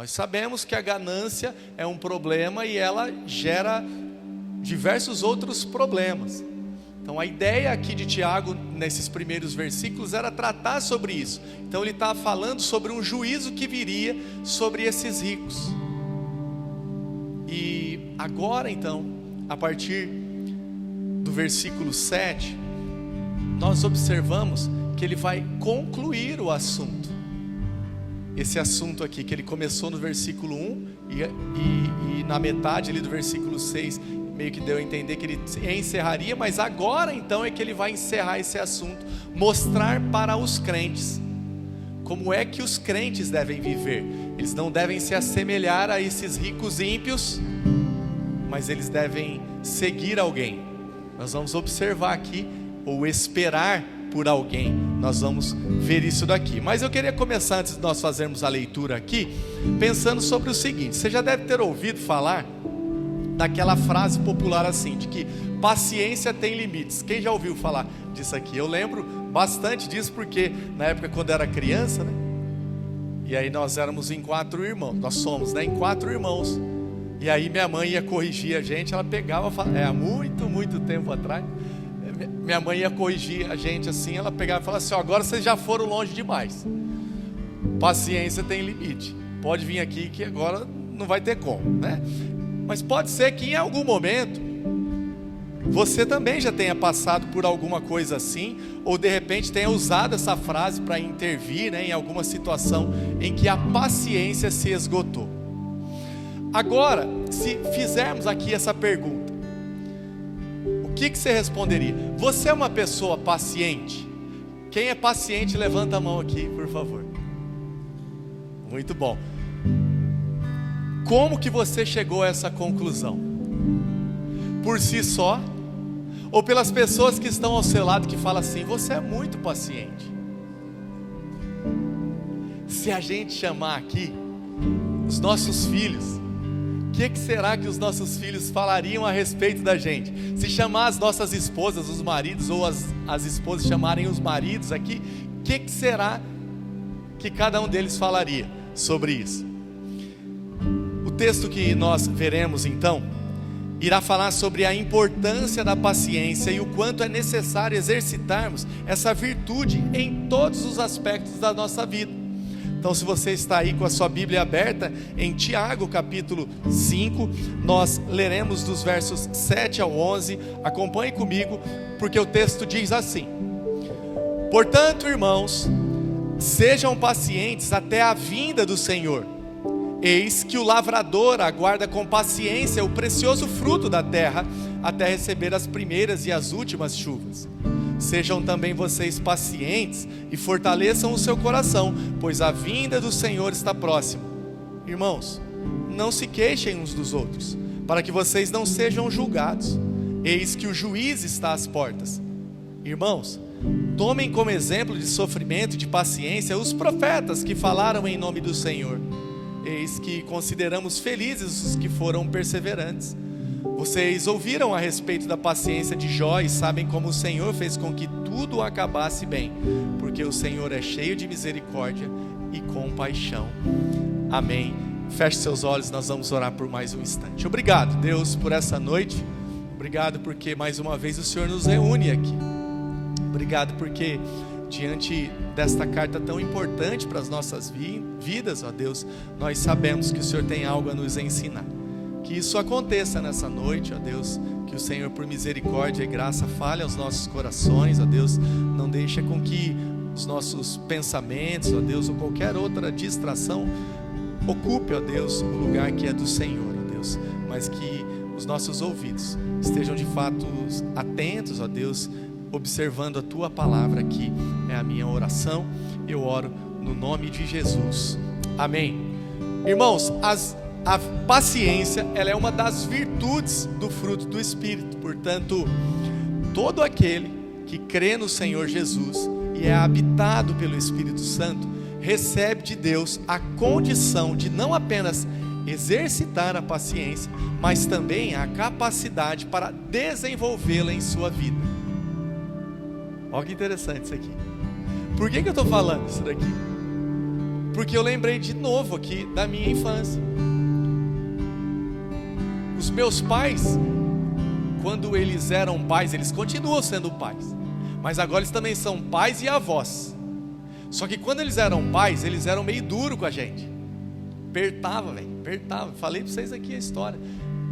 Nós sabemos que a ganância é um problema e ela gera diversos outros problemas. Então a ideia aqui de Tiago, nesses primeiros versículos, era tratar sobre isso. Então ele está falando sobre um juízo que viria sobre esses ricos. E agora então, a partir do versículo 7, nós observamos que ele vai concluir o assunto. Esse assunto aqui, que ele começou no versículo 1 e na metade ali do versículo 6, meio que deu a entender que ele encerraria, mas agora então é que ele vai encerrar esse assunto, mostrar para os crentes como é que os crentes devem viver. Eles não devem se assemelhar a esses ricos ímpios, mas eles devem seguir alguém. Nós vamos observar aqui, ou esperar por alguém. Nós vamos ver isso daqui. Mas eu queria começar, antes de nós fazermos a leitura aqui, pensando sobre o seguinte: você já deve ter ouvido falar daquela frase popular assim, de que paciência tem limites. Quem já ouviu falar disso aqui? Eu lembro bastante disso, porque na época quando eu era criança, né? E aí nós éramos em 4 irmãos, nós somos, né, em 4 irmãos. E aí minha mãe ia corrigir a gente, ela pegava, há muito tempo atrás, minha mãe ia corrigir a gente assim, ela pegava e falava assim: agora vocês já foram longe demais, paciência tem limite, pode vir aqui que agora não vai ter como, né? Mas pode ser que em algum momento você também já tenha passado por alguma coisa assim, ou de repente tenha usado essa frase para intervir, né, em alguma situação em que a paciência se esgotou. Agora, se fizermos aqui essa pergunta, o que você responderia? Você é uma pessoa paciente? Quem é paciente, levanta a mão aqui, por favor. Muito bom. Como que você chegou a essa conclusão? Por si só? Ou pelas pessoas que estão ao seu lado, que falam assim: você é muito paciente? Se a gente chamar aqui os nossos filhos, o que será que os nossos filhos falariam a respeito da gente? Se chamar as nossas esposas, os maridos, ou as esposas chamarem os maridos aqui, o que será que cada um deles falaria sobre isso? O texto que nós veremos então irá falar sobre a importância da paciência e o quanto é necessário exercitarmos essa virtude em todos os aspectos da nossa vida. Então, se você está aí com a sua Bíblia aberta, em Tiago capítulo 5, nós leremos dos versos 7 ao 11, acompanhe comigo, porque o texto diz assim: portanto, irmãos, sejam pacientes até a vinda do Senhor. Eis que o lavrador aguarda com paciência o precioso fruto da terra, até receber as primeiras e as últimas chuvas. Sejam também vocês pacientes e fortaleçam o seu coração, pois a vinda do Senhor está próxima. Irmãos, não se queixem uns dos outros, para que vocês não sejam julgados. Eis que o juiz está às portas. Irmãos, tomem como exemplo de sofrimento e de paciência os profetas que falaram em nome do Senhor. Eis que consideramos felizes os que foram perseverantes. Vocês ouviram a respeito da paciência de Jó e sabem como o Senhor fez com que tudo acabasse bem, porque o Senhor é cheio de misericórdia e compaixão. Amém. Feche seus olhos, nós vamos orar por mais um instante. Obrigado, Deus, por essa noite. Obrigado porque mais uma vez o Senhor nos reúne aqui. Obrigado porque diante desta carta tão importante para as nossas vidas, ó Deus, nós sabemos que o Senhor tem algo a nos ensinar. Que isso aconteça nessa noite, ó Deus, que o Senhor, por misericórdia e graça, fale aos nossos corações, ó Deus, não deixe com que os nossos pensamentos, ó Deus, ou qualquer outra distração ocupe, ó Deus, o lugar que é do Senhor, ó Deus, mas que os nossos ouvidos estejam de fato atentos, ó Deus, observando a Tua palavra aqui. É a minha oração, eu oro no nome de Jesus, amém. Irmãos, a paciência, ela é uma das virtudes do fruto do Espírito. Portanto, todo aquele que crê no Senhor Jesus e é habitado pelo Espírito Santo, recebe de Deus a condição de não apenas exercitar a paciência, mas também a capacidade para desenvolvê-la em sua vida. Olha que interessante isso aqui. Por que eu estou falando isso daqui? porque eu lembrei de novo aqui da minha infância. Os meus pais, quando eles eram pais, eles continuam sendo pais, mas agora eles também são pais e avós. Só que quando eles eram pais, eles eram meio duro com a gente. Apertava, velho, apertava. Falei para vocês aqui a história.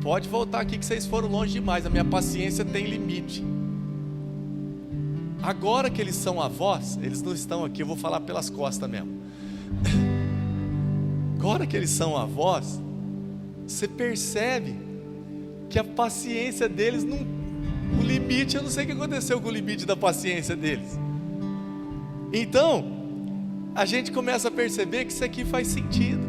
Pode voltar aqui que vocês foram longe demais. A minha paciência tem limite. Agora que eles são avós, eles não estão aqui, eu vou falar pelas costas mesmo. Agora que eles são avós, você percebe que a paciência deles não... O limite, eu não sei o que aconteceu com o limite da paciência deles. Então, a gente começa a perceber que isso aqui faz sentido,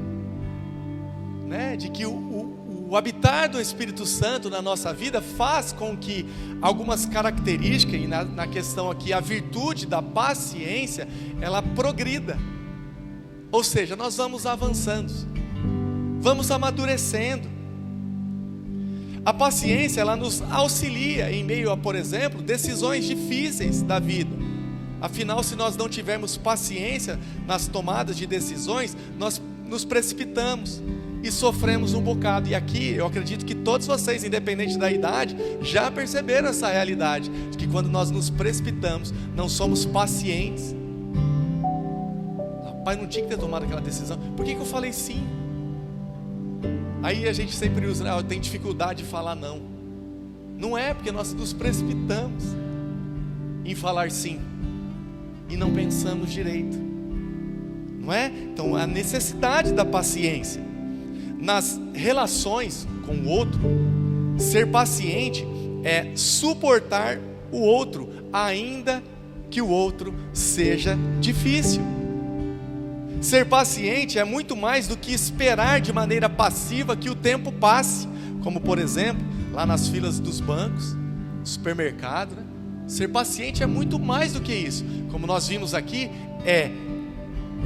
né? De que o habitar do Espírito Santo na nossa vida faz com que algumas características, e na questão aqui, a virtude da paciência, ela progrida. Ou seja, nós vamos avançando, vamos amadurecendo. A paciência, ela nos auxilia em meio a, por exemplo, decisões difíceis da vida. Afinal, se nós não tivermos paciência nas tomadas de decisões, nós nos precipitamos e sofremos um bocado. E aqui, eu acredito que todos vocês, independente da idade, já perceberam essa realidade, de que quando nós nos precipitamos, não somos pacientes. Rapaz, não tinha que ter tomado aquela decisão. Por que eu falei sim? Aí a gente sempre usa, eu tenho dificuldade de falar não. Não é, porque nós nos precipitamos em falar sim e não pensamos direito, não é? Então, a necessidade da paciência nas relações com o outro. Ser paciente é suportar o outro, ainda que o outro seja difícil. Ser paciente é muito mais do que esperar de maneira passiva que o tempo passe, como por exemplo, lá nas filas dos bancos, no supermercado, né? Ser paciente é muito mais do que isso. Como nós vimos aqui, é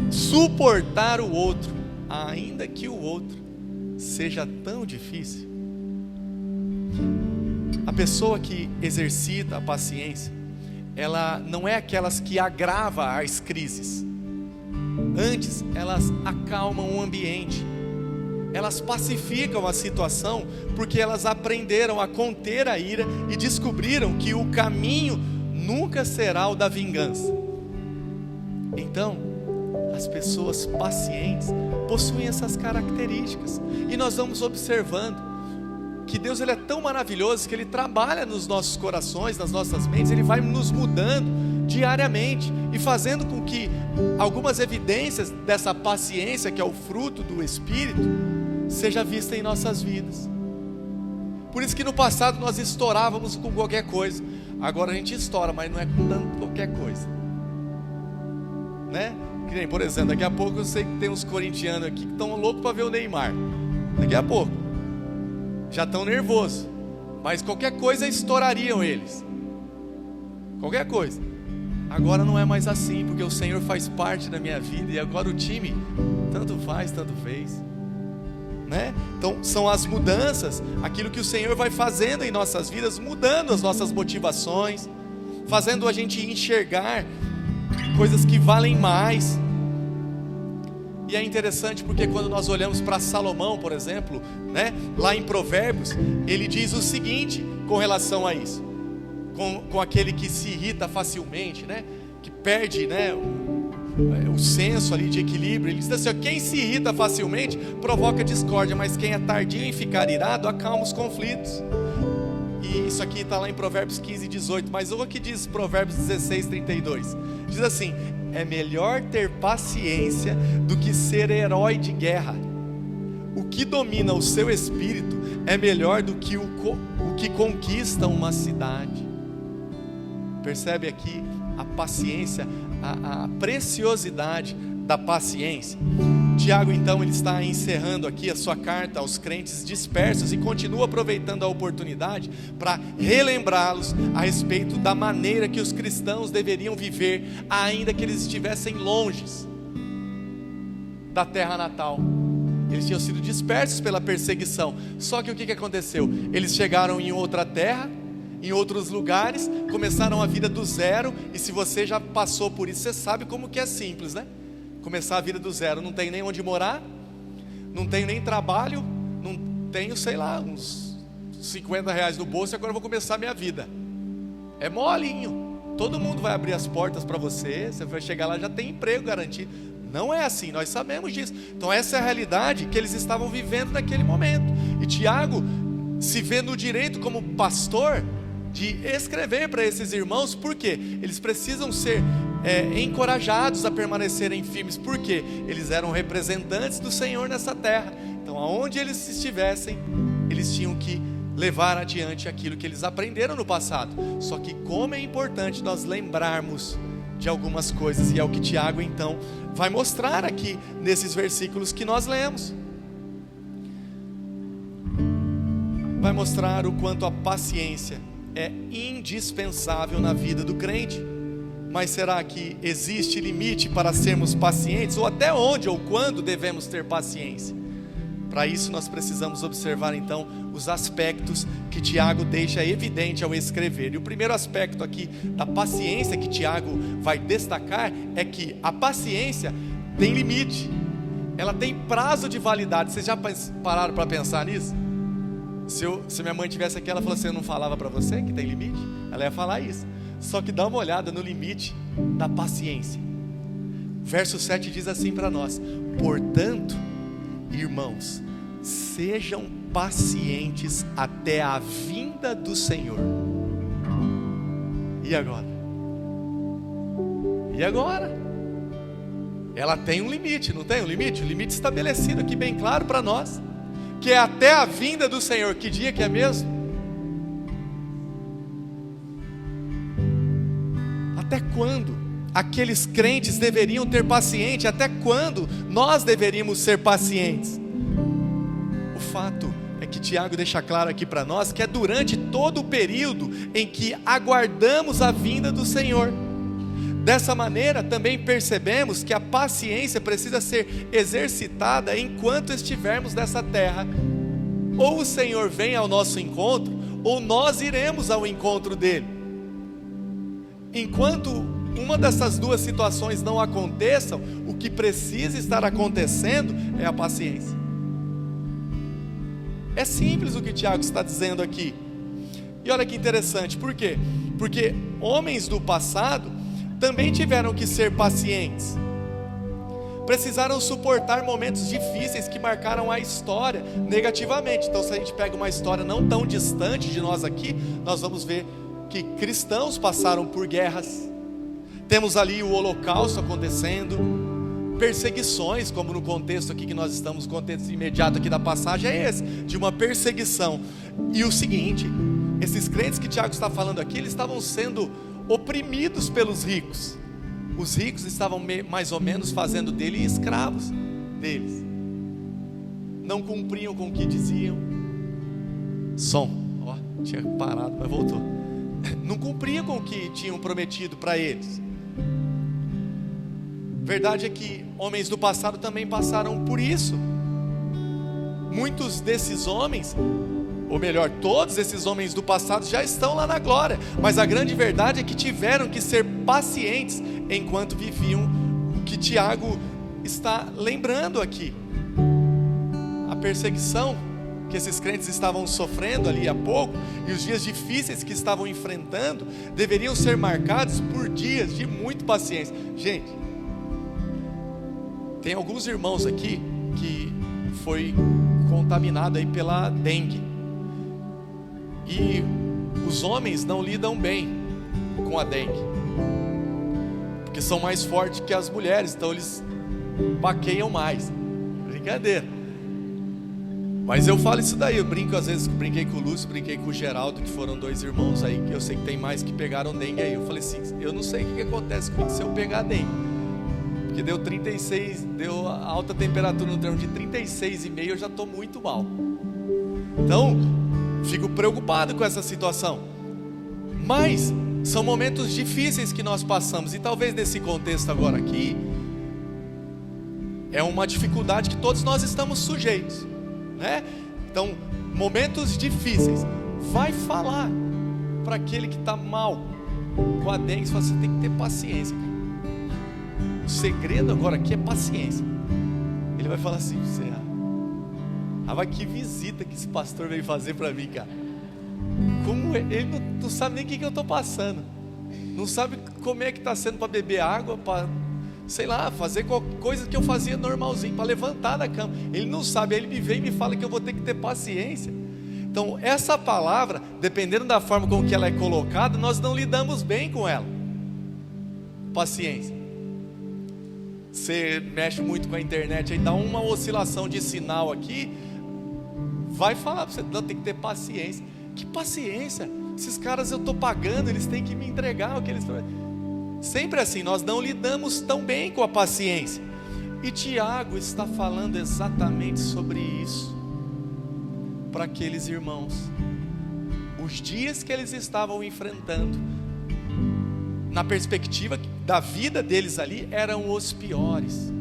suportar o outro, ainda que o outro seja tão difícil. A pessoa que exercita a paciência, ela não é aquelas que agrava as crises. Antes, elas acalmam o ambiente, elas pacificam a situação, porque elas aprenderam a conter a ira e descobriram que o caminho nunca será o da vingança. Então, as pessoas pacientes possuem essas características, e nós vamos observando que Deus, ele é tão maravilhoso que Ele trabalha nos nossos corações, nas nossas mentes. Ele vai nos mudando diariamente e fazendo com que algumas evidências dessa paciência, que é o fruto do Espírito, seja vista em nossas vidas. Por isso que no passado nós estourávamos com qualquer coisa. Agora a gente estoura, mas não é com tanto qualquer coisa, né? Que nem, por exemplo, daqui a pouco eu sei que tem uns corintianos aqui que estão loucos para ver o Neymar. Daqui a pouco já estão nervosos, mas qualquer coisa estourariam eles, qualquer coisa. Agora não é mais assim, porque o Senhor faz parte da minha vida, e agora o time tanto faz, tanto fez, né? Então são as mudanças, aquilo que o Senhor vai fazendo em nossas vidas, mudando as nossas motivações, fazendo a gente enxergar coisas que valem mais. E é interessante porque quando nós olhamos para Salomão, por exemplo, né, lá em Provérbios, ele diz o seguinte com relação a isso, com aquele que se irrita facilmente, né, que perde, né, o senso ali de equilíbrio. Ele diz assim, ó, quem se irrita facilmente provoca discórdia, mas quem é tardio em ficar irado acalma os conflitos. E isso aqui está lá em Provérbios 15, 18, mas o que diz Provérbios 16, 32? Diz assim: é melhor ter paciência do que ser herói de guerra. O que domina o seu espírito é melhor do que o que conquista uma cidade. Percebe aqui a paciência, a preciosidade da paciência. Tiago, então, ele está encerrando aqui a sua carta aos crentes dispersos e continua aproveitando a oportunidade para relembrá-los a respeito da maneira que os cristãos deveriam viver, ainda que eles estivessem longe da terra natal. Eles tinham sido dispersos pela perseguição. Só que o que aconteceu? Eles chegaram em outra terra, em outros lugares, começaram a vida do zero. E se você já passou por isso, você sabe como que é simples, né? começar a vida do zero. Não tenho nem onde morar, não tenho nem trabalho, não tenho, sei lá, uns R$50 no bolso, e agora eu vou começar a minha vida. É molinho. Todo mundo vai abrir as portas para você, você vai chegar lá, já tem emprego garantido. Não é assim, nós sabemos disso. Então essa é a realidade que eles estavam vivendo naquele momento. E Tiago se vê no direito como pastor de escrever para esses irmãos. Por quê? Eles precisam ser encorajados a permanecerem firmes. Por quê? Eles eram representantes do Senhor nessa terra. Então aonde eles estivessem, eles tinham que levar adiante aquilo que eles aprenderam no passado. Só que como é importante nós lembrarmos de algumas coisas, e é o que Tiago então vai mostrar aqui nesses versículos que nós lemos. Vai mostrar o quanto a paciência é indispensável na vida do crente. Mas será que existe limite para sermos pacientes? Ou até onde ou quando devemos ter paciência? Para isso nós precisamos observar então os aspectos que Tiago deixa evidente ao escrever. E o primeiro aspecto aqui da paciência que Tiago vai destacar é que a paciência tem limite. Ela tem prazo de validade. Vocês já pararam para pensar nisso? Se minha mãe tivesse aqui, ela falou assim: eu não falava para você que tem limite? Ela ia falar isso. Só que dá uma olhada no limite da paciência. Verso 7 diz assim para nós: portanto, irmãos, sejam pacientes até a vinda do Senhor. E agora? E agora? Ela tem um limite, não tem um limite? Um limite estabelecido aqui bem claro para nós, que é até a vinda do Senhor. Que dia que é mesmo? Até quando aqueles crentes deveriam ter paciência? Até quando nós deveríamos ser pacientes? O fato é que Tiago deixa claro aqui para nós que é durante todo o período em que aguardamos a vinda do Senhor. Dessa maneira também percebemos que a paciência precisa ser exercitada enquanto estivermos nessa terra. Ou o Senhor vem ao nosso encontro, ou nós iremos ao encontro dele. Enquanto uma dessas duas situações não aconteçam, o que precisa estar acontecendo é a paciência. É simples o que Tiago está dizendo aqui. E olha que interessante, por quê? Porque homens do passado também tiveram que ser pacientes. Precisaram suportar momentos difíceis que marcaram a história negativamente. Então, se a gente pega uma história não tão distante de nós aqui, nós vamos ver que cristãos passaram por guerras. Temos ali o Holocausto acontecendo, perseguições, como no contexto aqui que nós estamos, o contexto imediato aqui da passagem é esse, de uma perseguição. E o seguinte, esses crentes que Tiago está falando aqui, eles estavam sendo oprimidos pelos ricos. Os ricos estavam mais ou menos fazendo dele escravos deles. Não cumpriam com o que diziam. Tinha parado, mas voltou. Não cumpriam com o que tinham prometido para eles. Verdade é que homens do passado também passaram por isso. Muitos desses homens, ou melhor, todos esses homens do passado já estão lá na glória. Mas a grande verdade é que tiveram que ser pacientes enquanto viviam o que Tiago está lembrando aqui. A perseguição que esses crentes estavam sofrendo ali há pouco, e os dias difíceis que estavam enfrentando, deveriam ser marcados por dias de muita paciência. Gente, tem alguns irmãos aqui que foi contaminado aí pela dengue. E os homens não lidam bem com a dengue, porque são mais fortes que as mulheres, então eles baqueiam mais. Brincadeira. Mas eu falo isso daí, eu brinco às vezes, brinquei com o Lúcio, brinquei com o Geraldo, que foram dois irmãos aí, que eu sei que tem mais que pegaram dengue aí. Eu falei assim, eu não sei o que acontece comigo se eu pegar dengue, porque deu 36, deu alta temperatura no termo de 36,5, eu já estou muito mal. Então, fico preocupado com essa situação. Mas são momentos difíceis que nós passamos, e talvez nesse contexto agora aqui, é uma dificuldade que todos nós estamos sujeitos, né? Então, momentos difíceis, vai falar para aquele que está mal com a dengue, você tem que ter paciência, cara. O segredo agora aqui é paciência. Ele vai falar assim: você, mas que visita que esse pastor veio fazer para mim, cara. Como ele não sabe nem o que eu estou passando, não sabe como é que está sendo para beber água, para, sei lá, fazer qualquer coisa que eu fazia normalzinho, para levantar da cama. Ele não sabe, aí ele me vem e me fala que eu vou ter que ter paciência. Então essa palavra, dependendo da forma com que ela é colocada, nós não lidamos bem com ela. Paciência. Você mexe muito com a internet, aí dá uma oscilação de sinal aqui, vai falar para você: não, tem que ter paciência. Que paciência? Esses caras eu estou pagando, eles têm que me entregar o que eles... Sempre assim, nós não lidamos tão bem com a paciência. E Tiago está falando exatamente sobre isso para aqueles irmãos. Os dias que eles estavam enfrentando, na perspectiva da vida deles ali, eram os piores.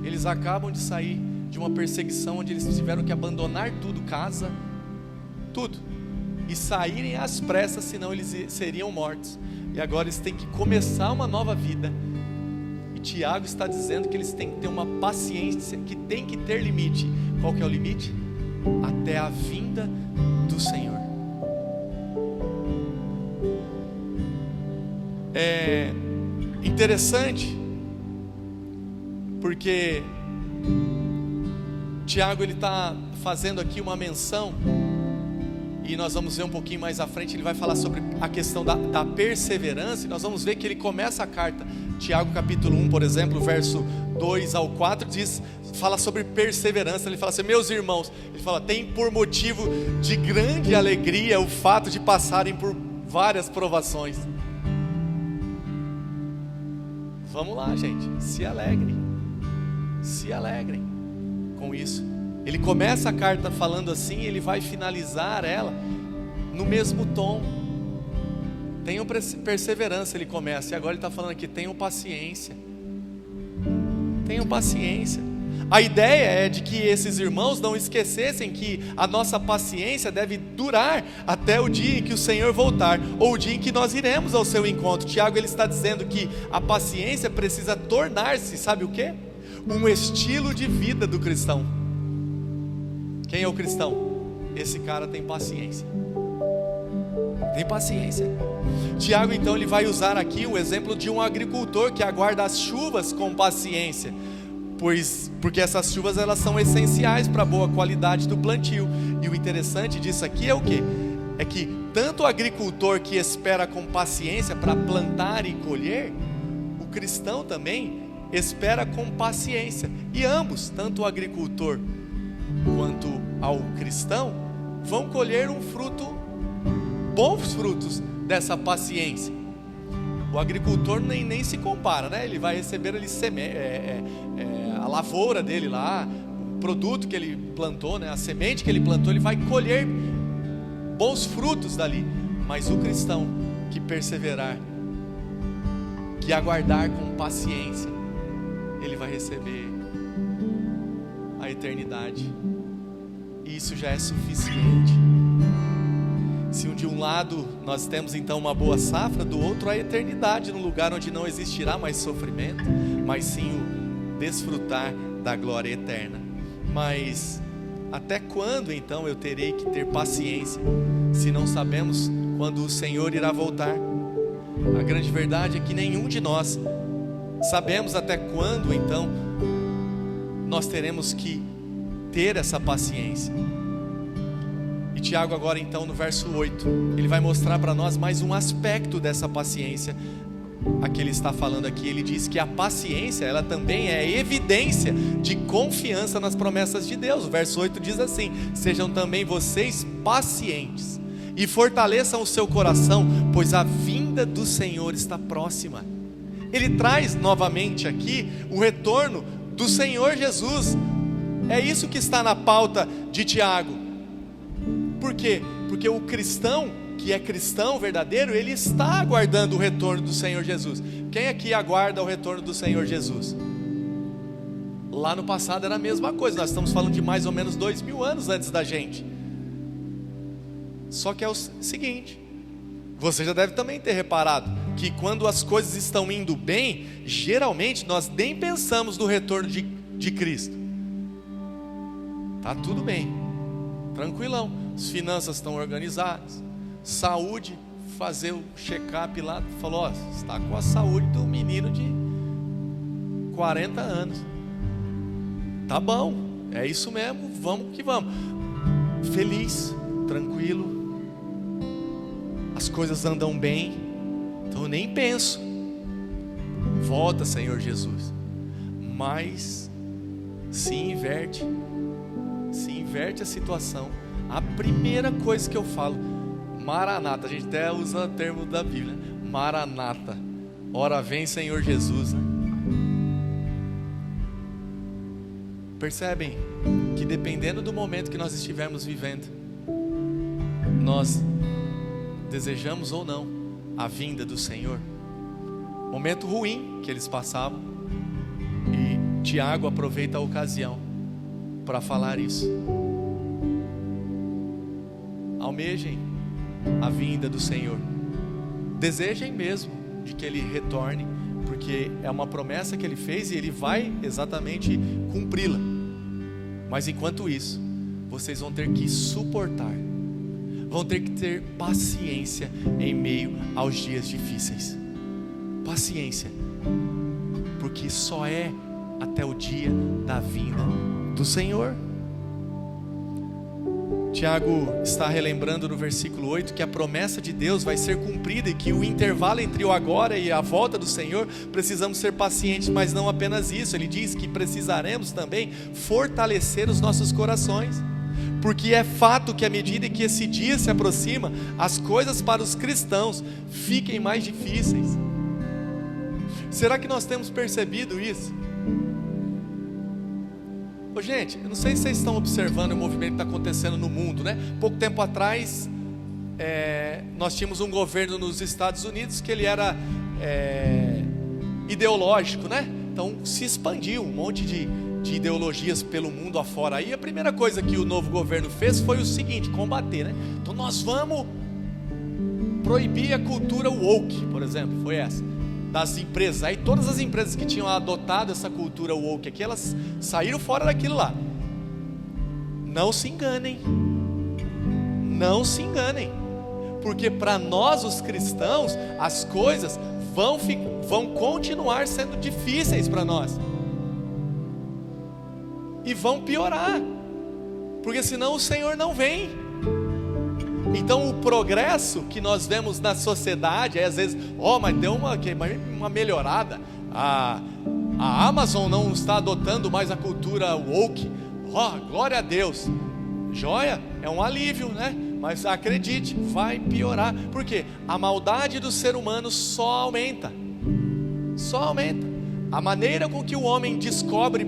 Eles acabam de sair de uma perseguição onde eles tiveram que abandonar tudo, casa, tudo, e saírem às pressas, senão eles seriam mortos. E agora eles têm que começar uma nova vida. E Tiago está dizendo que eles têm que ter uma paciência, que tem que ter limite. Qual que é o limite? Até a vinda do Senhor. É interessante, porque Tiago ele está fazendo aqui uma menção, e nós vamos ver um pouquinho mais à frente, ele vai falar sobre a questão da perseverança, e nós vamos ver que ele começa a carta, Tiago capítulo 1, por exemplo, verso 2 ao 4, fala sobre perseverança. Ele fala assim: meus irmãos, ele fala, tem por motivo de grande alegria o fato de passarem por várias provações. Vamos lá, gente, se alegrem com isso. Ele começa a carta falando assim, ele vai finalizar ela no mesmo tom. Tenham perseverança, ele começa, e agora ele está falando aqui: tenham paciência. Tenham paciência. A ideia é de que esses irmãos não esquecessem que a nossa paciência deve durar até o dia em que o Senhor voltar, ou o dia em que nós iremos ao seu encontro. Tiago ele está dizendo que a paciência precisa tornar-se, sabe o quê? Um estilo de vida do cristão. Quem é o cristão? Esse cara tem paciência. Tem paciência. Tiago então ele vai usar aqui o exemplo de um agricultor que aguarda as chuvas com paciência, porque essas chuvas elas são essenciais para a boa qualidade do plantio. E o interessante disso aqui é o quê? É que tanto o agricultor que espera com paciência para plantar e colher, o cristão também espera com paciência. E ambos, tanto o agricultor quanto ao cristão, vão colher um fruto, bons frutos dessa paciência. O agricultor nem se compara, né? Ele vai receber ali a lavoura dele lá, o produto que ele plantou, né? A semente que ele plantou, ele vai colher bons frutos dali. Mas o cristão que perseverar, que aguardar com paciência, ele vai receber a eternidade. E isso já é suficiente. Se de um lado nós temos então uma boa safra, do outro a eternidade, num lugar onde não existirá mais sofrimento, mas sim o desfrutar da glória eterna. Mas até quando então eu terei que ter paciência, se não sabemos quando o Senhor irá voltar? A grande verdade é que nenhum de nós sabemos até quando então nós teremos que ter essa paciência. E Tiago agora então no verso 8, ele vai mostrar para nós mais um aspecto dessa paciência a que ele está falando aqui. Ele diz que a paciência, ela também é evidência de confiança nas promessas de Deus. O verso 8 diz assim: sejam também vocês pacientes e fortaleçam o seu coração, pois a vinda do Senhor está próxima. Ele traz novamente aqui o retorno do Senhor Jesus. É isso que está na pauta de Tiago. Por quê? Porque o cristão, que é cristão verdadeiro, ele está aguardando o retorno do Senhor Jesus. Quem aqui aguarda o retorno do Senhor Jesus? Lá no passado era a mesma coisa. Nós estamos falando de mais ou menos 2000 anos antes da gente. Só que é o seguinte: Você já deve também ter reparado que quando as coisas estão indo bem, geralmente nós nem pensamos no retorno de Cristo. Tá tudo bem, tranquilão, as finanças estão organizadas, saúde, fazer o check-up lá, falou, ó, está com a saúde do menino de 40 anos. Tá bom, é isso mesmo, vamos que vamos. Feliz, tranquilo, as coisas andam bem, então eu nem penso. Volta, Senhor Jesus. Mas se inverte a situação. A primeira coisa que eu falo, Maranata, a gente até usa o termo da Bíblia, Maranata, ora vem Senhor Jesus, né? Percebem que dependendo do momento que nós estivermos vivendo, nós desejamos ou não a vinda do Senhor. Momento ruim que eles passavam, e Tiago aproveita a ocasião para falar isso. Almejem a vinda do Senhor, desejem mesmo de que Ele retorne, porque é uma promessa que Ele fez e Ele vai exatamente cumpri-la. Mas enquanto isso, vocês vão ter que suportar, vão ter que ter paciência em meio aos dias difíceis. Paciência, porque só é até o dia da vinda do Senhor. Tiago está relembrando no versículo 8 que a promessa de Deus vai ser cumprida e que o intervalo entre o agora e a volta do Senhor, precisamos ser pacientes, mas não apenas isso. Ele diz que precisaremos também fortalecer os nossos corações, porque é fato que à medida que esse dia se aproxima, as coisas para os cristãos fiquem mais difíceis. Será que nós temos percebido isso? Ô, gente, eu não sei se vocês estão observando o movimento que está acontecendo no mundo, né? Pouco tempo atrás, nós tínhamos um governo nos Estados Unidos que ele era ideológico, né? Então se expandiu um monte de ideologias pelo mundo afora. Aí a primeira coisa que o novo governo fez foi o seguinte: combater, né? Então nós vamos proibir a cultura woke, por exemplo, foi essa, das empresas. Aí todas as empresas que tinham adotado essa cultura woke aqui, elas saíram fora daquilo lá. Não se enganem, porque para nós os cristãos, as coisas vão continuar sendo difíceis para nós, e vão piorar, porque senão o Senhor não vem. Então o progresso que nós vemos na sociedade é às vezes, mas deu uma melhorada, a Amazon não está adotando mais a cultura woke, glória a Deus, joia, é um alívio, né? Mas acredite, vai piorar, porque a maldade do ser humano só aumenta, a maneira com que o homem descobre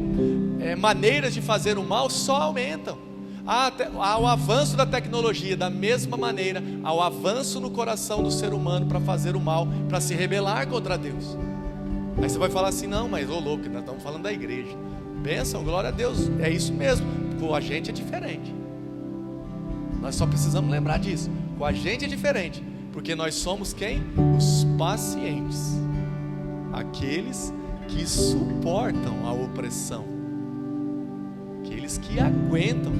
maneiras de fazer o mal só aumentam. Ao avanço da tecnologia, da mesma maneira, ao avanço no coração do ser humano para fazer o mal, para se rebelar contra Deus. Aí você vai falar assim: não, mas louco, nós estamos falando da igreja. Bênção, glória a Deus, é isso mesmo. Com a gente é diferente. Nós só precisamos lembrar disso. Com a gente é diferente, porque nós somos quem? Os pacientes, aqueles que suportam a opressão, aqueles que aguentam,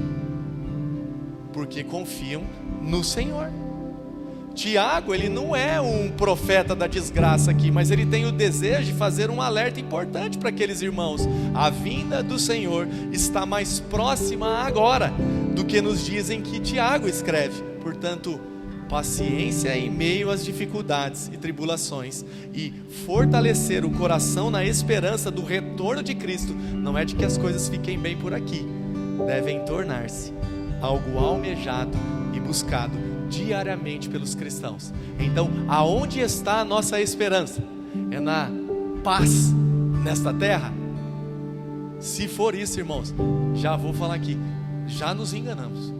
porque confiam no Senhor. Tiago, ele não é um profeta da desgraça aqui, mas ele tem o desejo de fazer um alerta importante para aqueles irmãos. A vinda do Senhor está mais próxima agora do que nos dizem que Tiago escreve. Portanto, paciência em meio às dificuldades e tribulações, e fortalecer o coração na esperança do retorno de Cristo, não é de que as coisas fiquem bem por aqui, devem tornar-se algo almejado e buscado diariamente pelos cristãos. Então, aonde está a nossa esperança? É na paz nesta terra? Se for isso, irmãos, já vou falar aqui, já nos enganamos.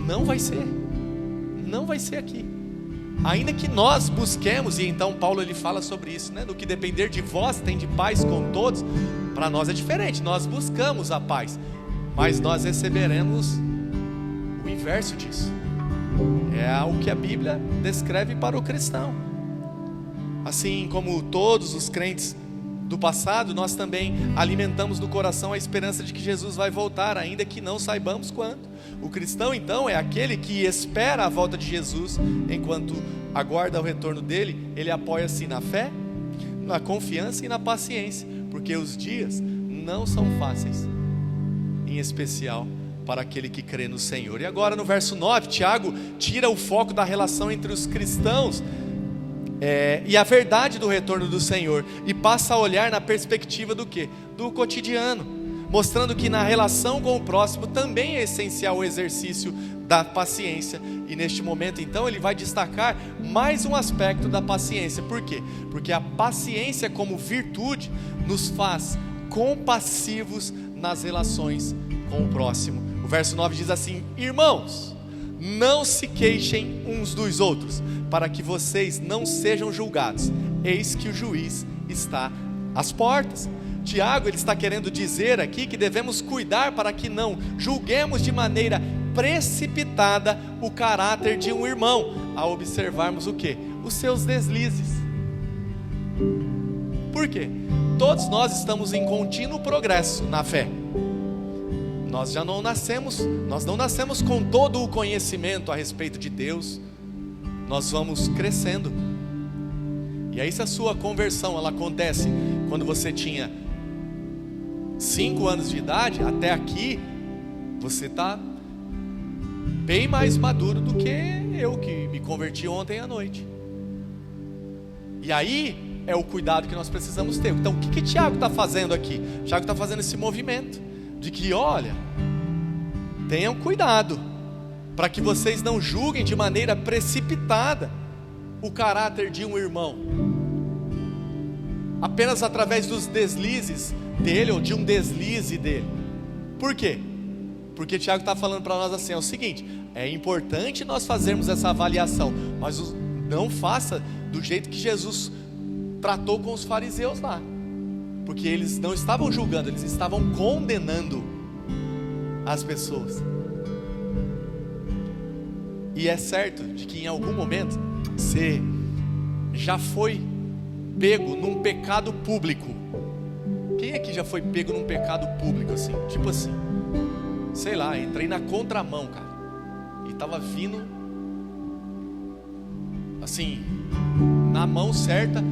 Não vai ser aqui. Ainda que nós busquemos, e então Paulo ele fala sobre isso, né? No que depender de vós, tem de paz com todos. Para nós é diferente, nós buscamos a paz, mas nós receberemos o inverso disso. É o que a Bíblia descreve para o cristão. Assim como todos os crentes do passado, nós também alimentamos no coração a esperança de que Jesus vai voltar, ainda que não saibamos quando. O cristão, então, é aquele que espera a volta de Jesus, enquanto aguarda o retorno dele. Ele apoia-se na fé, na confiança e na paciência, porque os dias não são fáceis, em especial para aquele que crê no Senhor. E agora no verso 9, Tiago tira o foco da relação entre os cristãos e a verdade do retorno do Senhor, e passa a olhar na perspectiva do quê? Do cotidiano, mostrando que na relação com o próximo também é essencial o exercício da paciência. E neste momento então ele vai destacar mais um aspecto da paciência. Por quê? Porque a paciência como virtude nos faz compassivos nas relações com o próximo. O verso 9 diz assim: irmãos, não se queixem uns dos outros, para que vocês não sejam julgados. Eis que o juiz está às portas. Tiago, ele está querendo dizer aqui que devemos cuidar para que não julguemos de maneira precipitada o caráter de um irmão, ao observarmos o quê? Os seus deslizes. Por quê? Todos nós estamos em contínuo progresso na fé. Nós não nascemos com todo o conhecimento a respeito de Deus. Nós vamos crescendo. E aí, se a sua conversão ela acontece quando você tinha 5 anos de idade, até aqui você está bem mais maduro do que eu, que me converti ontem à noite. E aí é o cuidado que nós precisamos ter. Então o que Tiago está fazendo aqui? Tiago está fazendo esse movimento de que, olha, tenham cuidado para que vocês não julguem de maneira precipitada o caráter de um irmão, apenas através dos deslizes dele, ou de um deslize dele. Por quê? Porque Tiago está falando para nós assim, é o seguinte: é importante nós fazermos essa avaliação, mas não faça do jeito que Jesus tratou com os fariseus lá, porque eles não estavam julgando, eles estavam condenando as pessoas. E é certo de que em algum momento você já foi pego num pecado público. Quem aqui já foi pego num pecado público assim? Tipo assim, sei lá, entrei na contramão, cara, e tava vindo assim, na mão certa,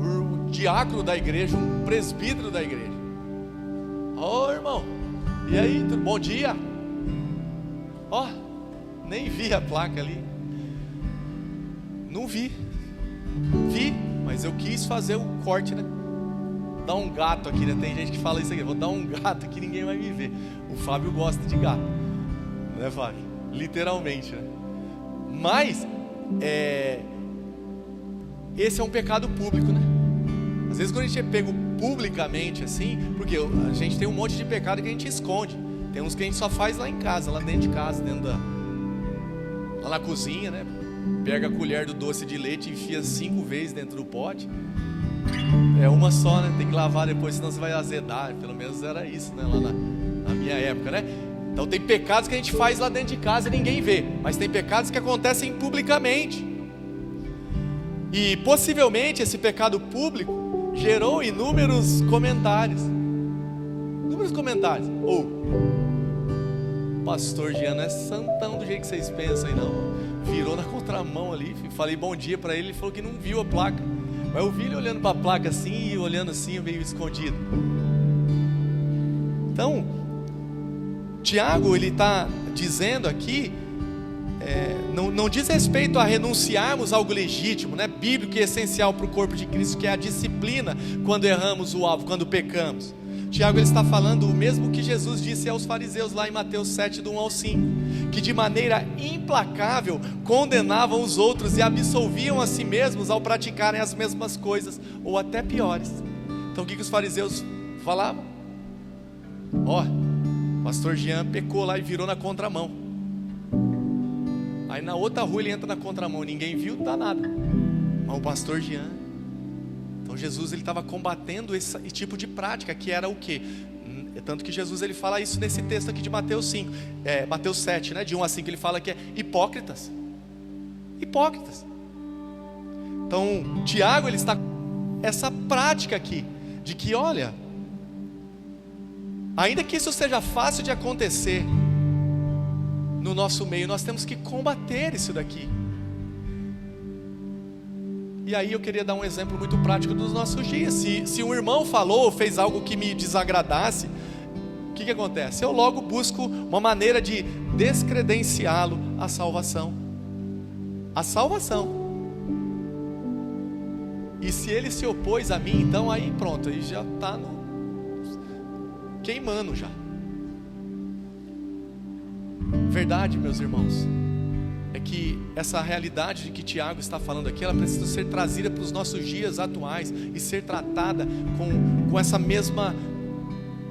o diácono da igreja, um presbítero da igreja. Ô irmão, e aí, tudo bom dia? Ó, nem vi a placa ali. Não vi, mas eu quis fazer o corte, né? Dar um gato aqui, né? Tem gente que fala isso aqui, vou dar um gato aqui, ninguém vai me ver. O Fábio gosta de gato, né, Fábio? Literalmente, né? Mas esse é um pecado público, né? Às vezes quando a gente é pego publicamente assim, porque a gente tem um monte de pecado que a gente esconde. Tem uns que a gente só faz lá em casa, lá dentro de casa, lá na cozinha, né? Pega a colher do doce de leite e enfia 5 vezes dentro do pote. É uma só, né? Tem que lavar depois, senão você vai azedar. Pelo menos era isso, né? Lá na minha época, né? Então tem pecados que a gente faz lá dentro de casa e ninguém vê, mas tem pecados que acontecem publicamente. E possivelmente esse pecado público gerou inúmeros comentários. Pastor Jean não é santão do jeito que vocês pensam aí não. Virou na contramão ali. Falei bom dia para ele, ele falou que não viu a placa. Mas eu vi ele olhando para a placa assim, e olhando assim, meio escondido. Então, Tiago, ele está dizendo aqui, não diz respeito a renunciarmos a algo legítimo, né, bíblico e essencial para o corpo de Cristo, que é a disciplina quando erramos o alvo, quando pecamos. Tiago, ele está falando o mesmo que Jesus disse aos fariseus lá em Mateus 7, do 1 ao 5, que de maneira implacável condenavam os outros e absolviam a si mesmos ao praticarem as mesmas coisas, ou até piores. Então o que os fariseus falavam? Pastor Jean pecou lá e virou na contramão. Aí na outra rua ele entra na contramão, ninguém viu, não dá nada. Mas o pastor Jean. Então Jesus, ele estava combatendo esse tipo de prática, que era o quê? Tanto que Jesus ele fala isso nesse texto aqui de Mateus 5, Mateus 7, né? De 1 a 5, ele fala que é hipócritas. Hipócritas. Então, Tiago ele está com essa prática aqui, de que olha, ainda que isso seja fácil de acontecer no nosso meio, nós temos que combater isso daqui. E aí eu queria dar um exemplo muito prático dos nossos dias. Se um irmão falou ou fez algo que me desagradasse, o que acontece? Eu logo busco uma maneira de descredenciá-lo à salvação. A salvação. E se ele se opôs a mim, então aí pronto, aí já está queimando já. Verdade, meus irmãos, é que essa realidade de que Tiago está falando aqui, ela precisa ser trazida para os nossos dias atuais e ser tratada com essa mesma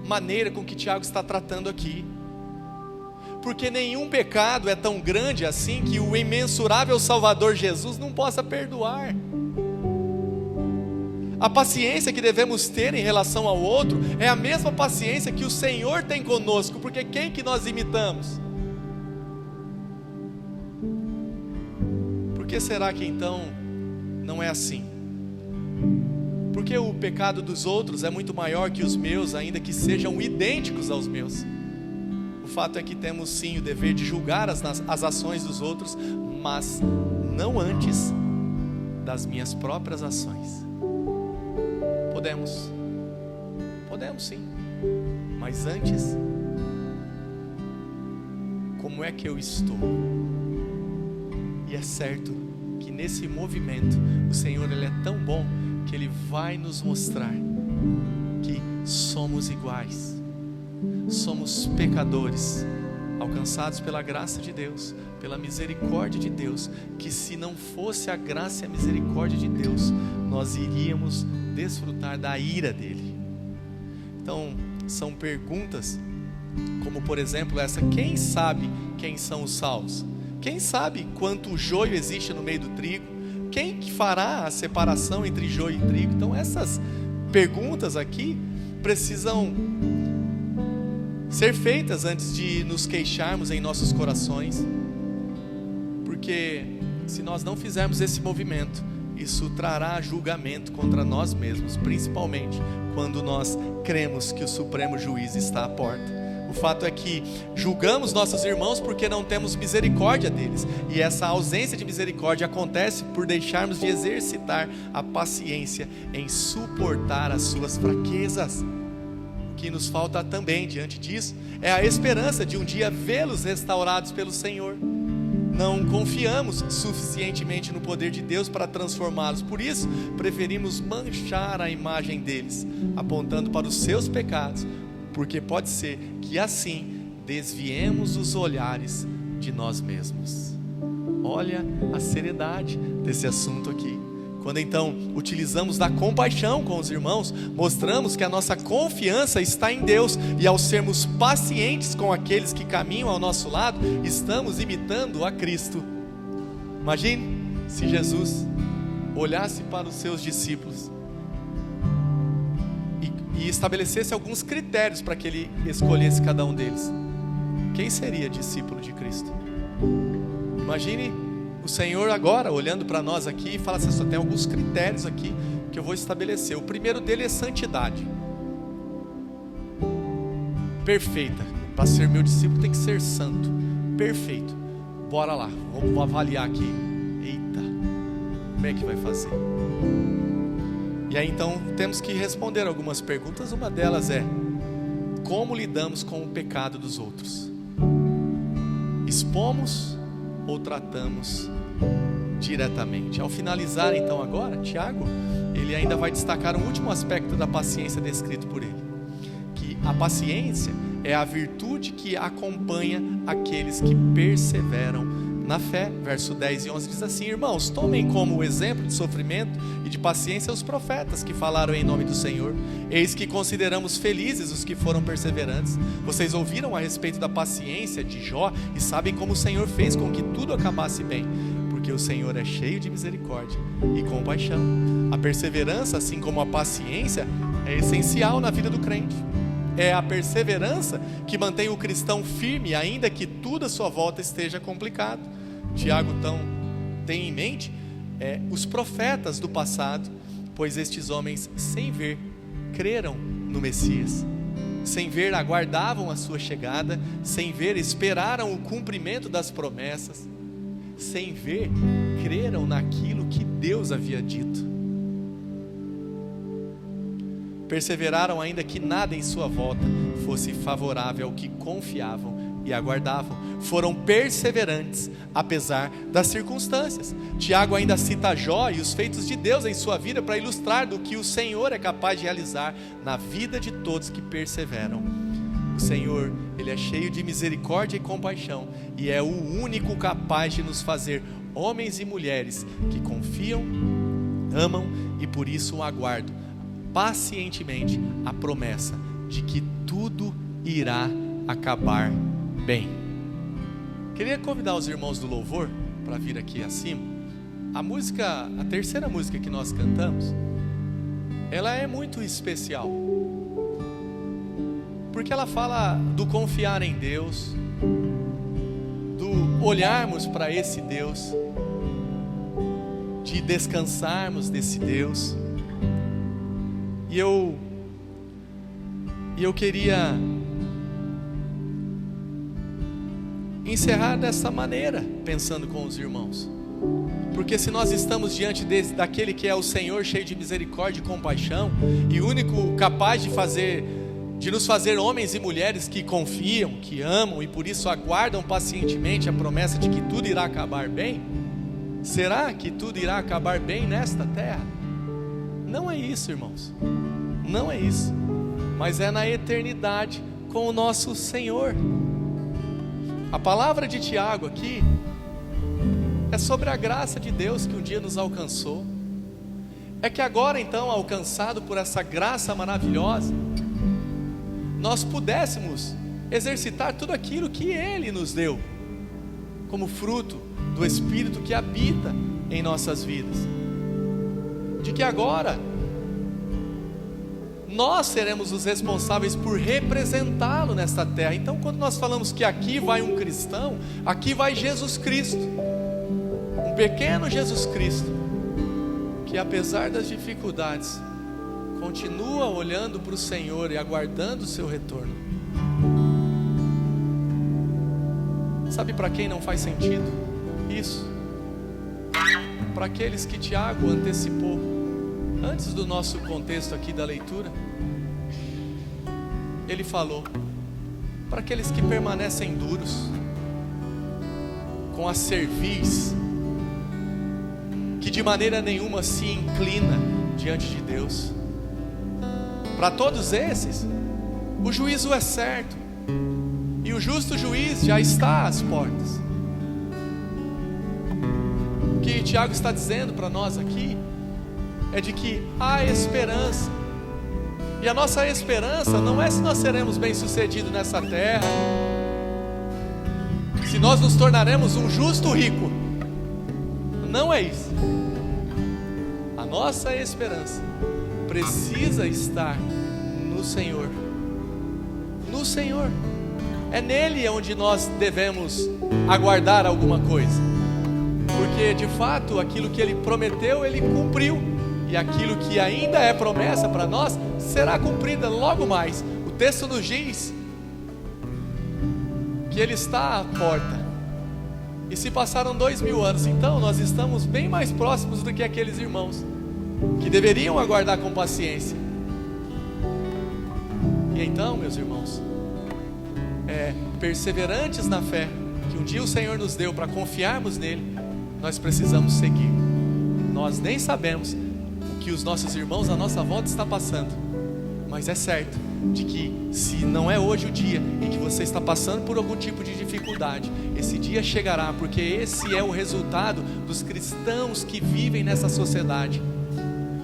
maneira com que Tiago está tratando aqui. Porque nenhum pecado é tão grande assim que o imensurável Salvador Jesus não possa perdoar. A paciência que devemos ter em relação ao outro é a mesma paciência que o Senhor tem conosco, porque quem que nós imitamos? Por que será que então não é assim? Porque o pecado dos outros é muito maior que os meus, ainda que sejam idênticos aos meus. O fato é que temos sim o dever de julgar as ações dos outros, mas não antes das minhas próprias ações. Podemos sim, mas antes, como é que eu estou? E é certo que nesse movimento, o Senhor ele é tão bom, que Ele vai nos mostrar que somos iguais, somos pecadores, alcançados pela graça de Deus, pela misericórdia de Deus, que se não fosse a graça e a misericórdia de Deus, nós iríamos desfrutar da ira dele. Então, são perguntas como por exemplo essa: quem sabe quem são os salvos? Quem sabe quanto joio existe no meio do trigo? Quem que fará a separação entre joio e trigo? Então essas perguntas aqui precisam ser feitas antes de nos queixarmos em nossos corações, porque se nós não fizermos esse movimento, isso trará julgamento contra nós mesmos, principalmente quando nós cremos que o Supremo Juiz está à porta. O fato é que julgamos nossos irmãos porque não temos misericórdia deles, e essa ausência de misericórdia acontece por deixarmos de exercitar a paciência em suportar as suas fraquezas. O que nos falta também diante disso é a esperança de um dia vê-los restaurados pelo Senhor. Não confiamos suficientemente no poder de Deus para transformá-los, por isso preferimos manchar a imagem deles, apontando para os seus pecados, porque pode ser que assim desviemos os olhares de nós mesmos. Olha a seriedade desse assunto aqui. Quando então utilizamos da compaixão com os irmãos, mostramos que a nossa confiança está em Deus, e ao sermos pacientes com aqueles que caminham ao nosso lado, estamos imitando a Cristo. Imagine se Jesus olhasse para os seus discípulos e estabelecesse alguns critérios para que ele escolhesse cada um deles. Quem seria discípulo de Cristo? Imagine o Senhor agora olhando para nós aqui e fala assim: só tem alguns critérios aqui que eu vou estabelecer. O primeiro dele é santidade perfeita. Para ser meu discípulo tem que ser santo, perfeito. Bora lá, vamos avaliar aqui. Eita, como é que vai fazer? E aí então temos que responder algumas perguntas. Uma delas é: como lidamos com o pecado dos outros? Expomos ou tratamos diretamente? Ao finalizar então agora, Tiago, ele ainda vai destacar um último aspecto da paciência descrito por ele, que a paciência é a virtude que acompanha aqueles que perseveram na fé. Verso 10 e 11 diz assim: irmãos, tomem como exemplo de sofrimento e de paciência os profetas que falaram em nome do Senhor. Eis que consideramos felizes os que foram perseverantes. Vocês ouviram a respeito da paciência de Jó e sabem como o Senhor fez com que tudo acabasse bem, porque o Senhor é cheio de misericórdia e compaixão. A perseverança, assim como a paciência, é essencial na vida do crente. é a perseverança que mantém o cristão firme, ainda que tudo à sua volta esteja complicado. Tiago então tem em mente os profetas do passado, pois estes homens, sem ver, creram no Messias. Sem ver, aguardavam a sua chegada. Sem ver, esperaram o cumprimento das promessas. Sem ver, creram naquilo que Deus havia dito. Perseveraram ainda que nada em sua volta fosse favorável ao que confiavam e aguardavam. Foram perseverantes apesar das circunstâncias. Tiago ainda cita Jó e os feitos de Deus em sua vida para ilustrar do que o Senhor é capaz de realizar na vida de todos que perseveram. O Senhor, Ele é cheio de misericórdia e compaixão, e é o único capaz de nos fazer homens e mulheres que confiam, amam e por isso aguardam pacientemente a promessa de que tudo irá acabar bem. Queria convidar os irmãos do louvor para vir aqui acima. A terceira música que nós cantamos, ela é muito especial, porque ela fala do confiar em Deus, do olharmos para esse Deus, de descansarmos desse Deus. E eu queria encerrar dessa maneira, pensando com os irmãos, porque se nós estamos diante daquele que é o Senhor, cheio de misericórdia e compaixão, e único capaz de nos fazer homens e mulheres que confiam, que amam e por isso aguardam pacientemente a promessa de que tudo irá acabar bem, será que tudo irá acabar bem nesta terra? Não é isso, irmãos, não é isso, mas é na eternidade com o nosso Senhor. A palavra de Tiago aqui é sobre a graça de Deus que um dia nos alcançou. É que agora então, alcançado por essa graça maravilhosa, nós pudéssemos exercitar tudo aquilo que Ele nos deu, como fruto do Espírito que habita em nossas vidas. De que agora nós seremos os responsáveis por representá-lo nesta terra. Então, quando nós falamos que aqui vai um cristão, aqui vai Jesus Cristo, um pequeno Jesus Cristo, que apesar das dificuldades, continua olhando para o Senhor e aguardando o seu retorno. Sabe para quem não faz sentido isso? Para aqueles que Tiago antecipou antes do nosso contexto aqui da leitura. Ele falou para aqueles que permanecem duros, com a cerviz, que de maneira nenhuma se inclina diante de Deus. Para todos esses, o juízo é certo, e o justo juiz já está às portas. O que Tiago está dizendo para nós aqui é de que há esperança, e a nossa esperança não é se nós seremos bem-sucedidos nessa terra, se nós nos tornaremos um justo rico. Não é isso. A nossa esperança precisa estar no Senhor. No Senhor. É nele onde nós devemos aguardar alguma coisa, porque de fato aquilo que Ele prometeu, Ele cumpriu, e aquilo que ainda é promessa para nós será cumprida logo mais. O texto nos diz que Ele está à porta, e se passaram 2000 anos, então nós estamos bem mais próximos do que aqueles irmãos que deveriam aguardar com paciência. E então, meus irmãos, perseverantes na fé que um dia o Senhor nos deu para confiarmos nele, nós precisamos seguir. Nós nem sabemos o que os nossos irmãos à nossa volta estão passando, mas é certo de que se não é hoje o dia em que você está passando por algum tipo de dificuldade, esse dia chegará, porque esse é o resultado dos cristãos que vivem nessa sociedade.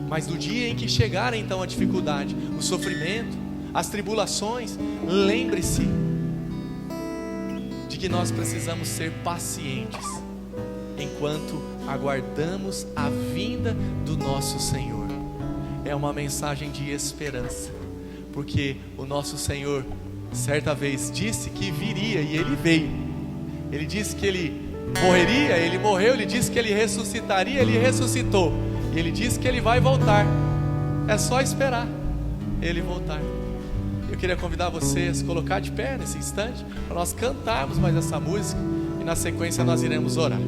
Mas no dia em que chegar então a dificuldade, o sofrimento, as tribulações, lembre-se de que nós precisamos ser pacientes enquanto aguardamos a vinda do nosso Senhor. É uma mensagem de esperança, porque o nosso Senhor certa vez disse que viria e Ele veio. Ele disse que Ele morreria, Ele morreu. Ele disse que Ele ressuscitaria, Ele ressuscitou. E Ele disse que Ele vai voltar. É só esperar Ele voltar. Eu queria convidar você a se colocar de pé nesse instante, para nós cantarmos mais essa música, e na sequência nós iremos orar.